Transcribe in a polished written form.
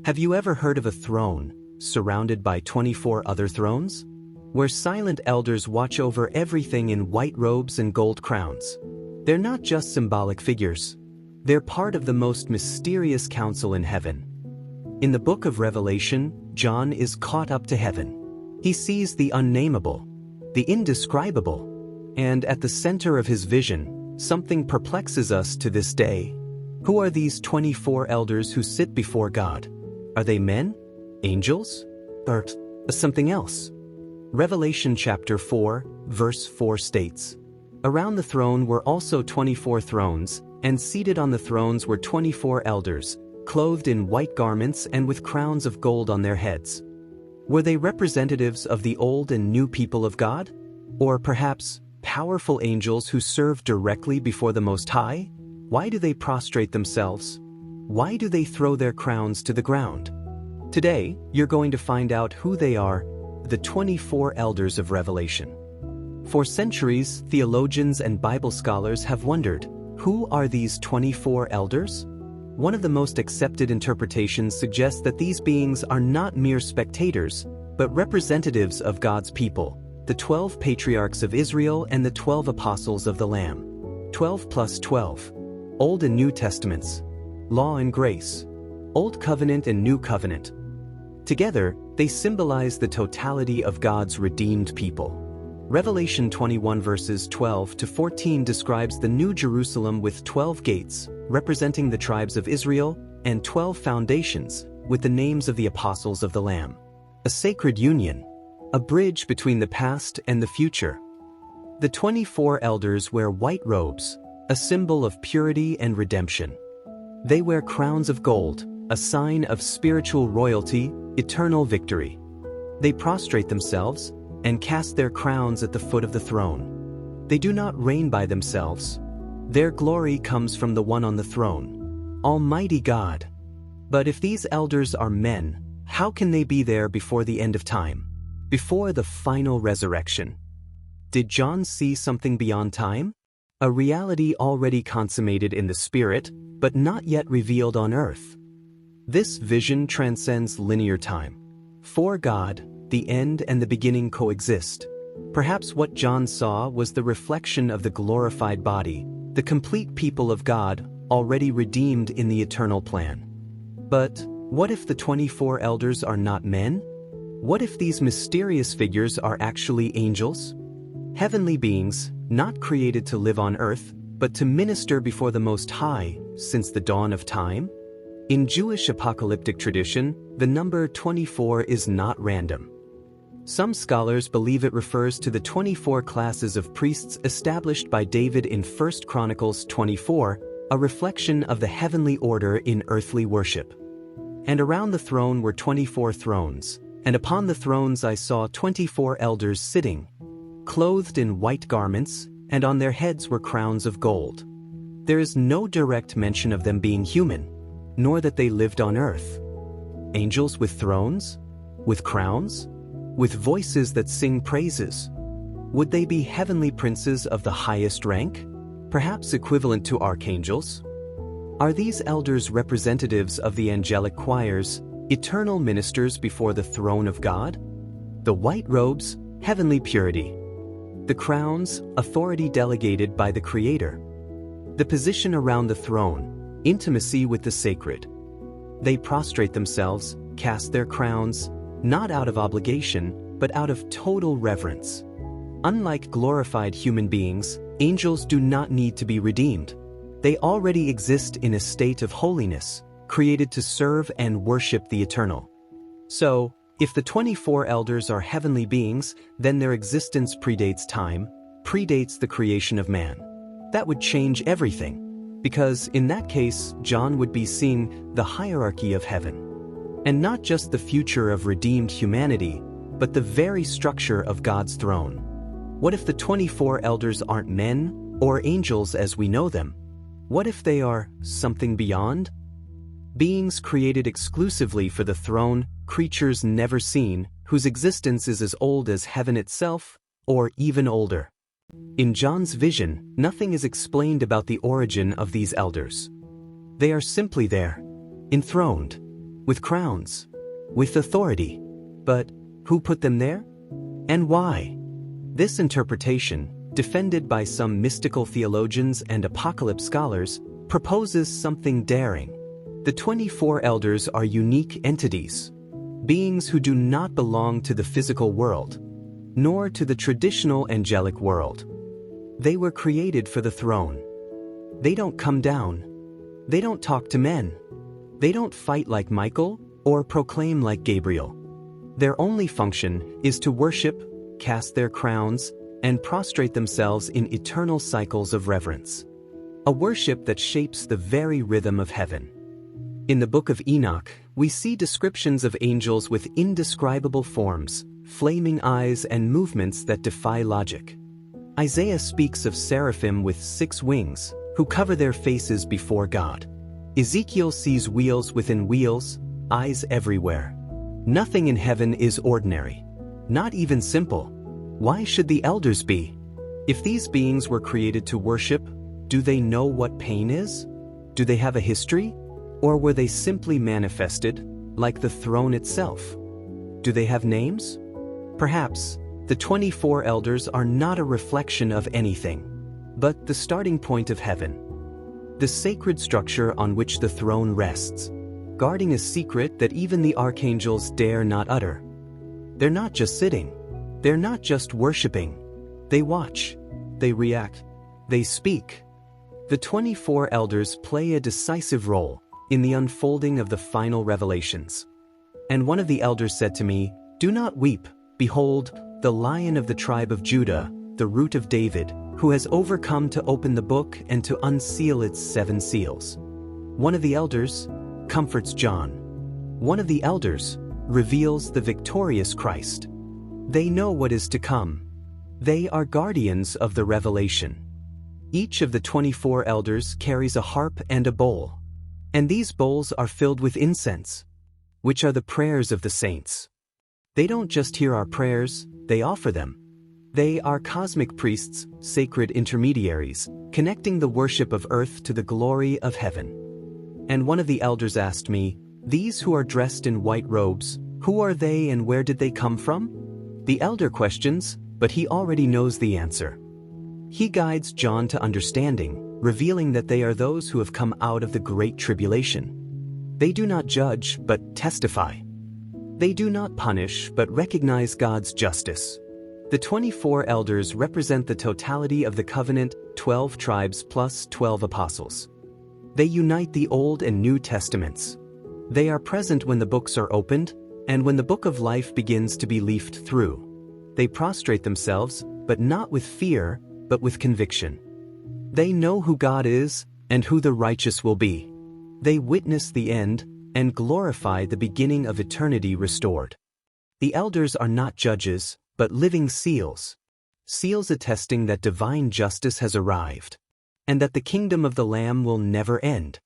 Have you ever heard of a throne surrounded by 24 other thrones? Where silent elders watch over everything in white robes and gold crowns. They're not just symbolic figures. They're part of the most mysterious council in heaven. In the book of Revelation, John is caught up to heaven. He sees the unnameable, the indescribable, and at the center of his vision, something perplexes us to this day. Who are these 24 elders who sit before God? Are they men? Angels? Or something else? Revelation chapter 4, verse 4 states, "Around the throne were also 24 thrones, and seated on the thrones were 24 elders, clothed in white garments and with crowns of gold on their heads." Were they representatives of the old and new people of God? Or perhaps powerful angels who serve directly before the Most High? Why do they prostrate themselves? Why do they throw their crowns to the ground? Today, you're going to find out who they are, the 24 elders of Revelation. For centuries, theologians and Bible scholars have wondered, who are these 24 elders? One of the most accepted interpretations suggests that these beings are not mere spectators, but representatives of God's people, the 12 patriarchs of Israel and the 12 apostles of the Lamb. 12 plus 12. Old and New Testaments. Law and grace. Old Covenant and New Covenant. Together, they symbolize the totality of God's redeemed people. Revelation 21 verses 12 to 14 describes the New Jerusalem with 12 gates, representing the tribes of Israel, and 12 foundations, with the names of the apostles of the Lamb. A sacred union, a bridge between the past and the future. The 24 elders wear white robes, a symbol of purity and redemption. They wear crowns of gold, a sign of spiritual royalty, eternal victory. They prostrate themselves and cast their crowns at the foot of the throne. They do not reign by themselves. Their glory comes from the one on the throne, Almighty God. But if these elders are men, how can they be there before the end of time, before the final resurrection? Did John see something beyond time? A reality already consummated in the Spirit, but not yet revealed on earth. This vision transcends linear time. For God, the end and the beginning coexist. Perhaps what John saw was the reflection of the glorified body, the complete people of God, already redeemed in the eternal plan. But what if the 24 elders are not men? What if these mysterious figures are actually angels? Heavenly beings, not created to live on earth, but to minister before the Most High since the dawn of time? In Jewish apocalyptic tradition, the number 24 is not random. Some scholars believe it refers to the 24 classes of priests established by David in 1 Chronicles 24, a reflection of the heavenly order in earthly worship. And around the throne were 24 thrones, and upon the thrones I saw 24 elders sitting, clothed in white garments, and on their heads were crowns of gold. There is no direct mention of them being human, nor that they lived on earth. Angels with thrones? With crowns? With voices that sing praises? Would they be heavenly princes of the highest rank? Perhaps equivalent to archangels? Are these elders representatives of the angelic choirs, eternal ministers before the throne of God? The white robes, heavenly purity. The crowns, authority delegated by the Creator. The position around the throne, intimacy with the sacred. They prostrate themselves, cast their crowns, not out of obligation, but out of total reverence. Unlike glorified human beings, angels do not need to be redeemed. They already exist in a state of holiness, created to serve and worship the eternal. So, if the 24 elders are heavenly beings, then their existence predates time, predates the creation of man. That would change everything, because in that case, John would be seeing the hierarchy of heaven. And not just the future of redeemed humanity, but the very structure of God's throne. What if the 24 elders aren't men or angels as we know them? What if they are something beyond? Beings created exclusively for the throne, creatures never seen, whose existence is as old as heaven itself, or even older. In John's vision, nothing is explained about the origin of these elders. They are simply there, enthroned, with crowns, with authority. But who put them there? And why? This interpretation, defended by some mystical theologians and apocalypse scholars, proposes something daring. The 24 elders are unique entities, beings who do not belong to the physical world, nor to the traditional angelic world. They were created for the throne. They don't come down. They don't talk to men. They don't fight like Michael or proclaim like Gabriel. Their only function is to worship, cast their crowns, and prostrate themselves in eternal cycles of reverence. A worship that shapes the very rhythm of heaven. In the book of Enoch, we see descriptions of angels with indescribable forms, flaming eyes, and movements that defy logic. Isaiah speaks of seraphim with 6 wings, who cover their faces before God. Ezekiel sees wheels within wheels, eyes everywhere. Nothing in heaven is ordinary, not even simple. Why should the elders be? If these beings were created to worship, do they know what pain is? Do they have a history? Or were they simply manifested, like the throne itself? Do they have names? Perhaps, the 24 elders are not a reflection of anything, but the starting point of heaven. The sacred structure on which the throne rests, guarding a secret that even the archangels dare not utter. They're not just sitting. They're not just worshiping. They watch. They react. They speak. The 24 elders play a decisive role in the unfolding of the final revelations. And one of the elders said to me, "Do not weep. Behold, the Lion of the tribe of Judah, the Root of David, who has overcome to open the book and to unseal its 7 seals." One of the elders comforts John. One of the elders reveals the victorious Christ. They know what is to come. They are guardians of the revelation. Each of the 24 elders carries a harp and a bowl. And these bowls are filled with incense, which are the prayers of the saints. They don't just hear our prayers, they offer them. They are cosmic priests, sacred intermediaries, connecting the worship of earth to the glory of heaven. And one of the elders asked me, "These who are dressed in white robes, who are they and where did they come from?" The elder questions, but he already knows the answer. He guides John to understanding, revealing that they are those who have come out of the Great Tribulation. They do not judge, but testify. They do not punish, but recognize God's justice. The 24 elders represent the totality of the covenant, 12 tribes plus 12 apostles. They unite the Old and New Testaments. They are present when the books are opened, and when the book of life begins to be leafed through. They prostrate themselves, but not with fear, but with conviction. They know who God is and who the righteous will be. They witness the end and glorify the beginning of eternity restored. The elders are not judges, but living seals. Seals attesting that divine justice has arrived, and that the kingdom of the Lamb will never end.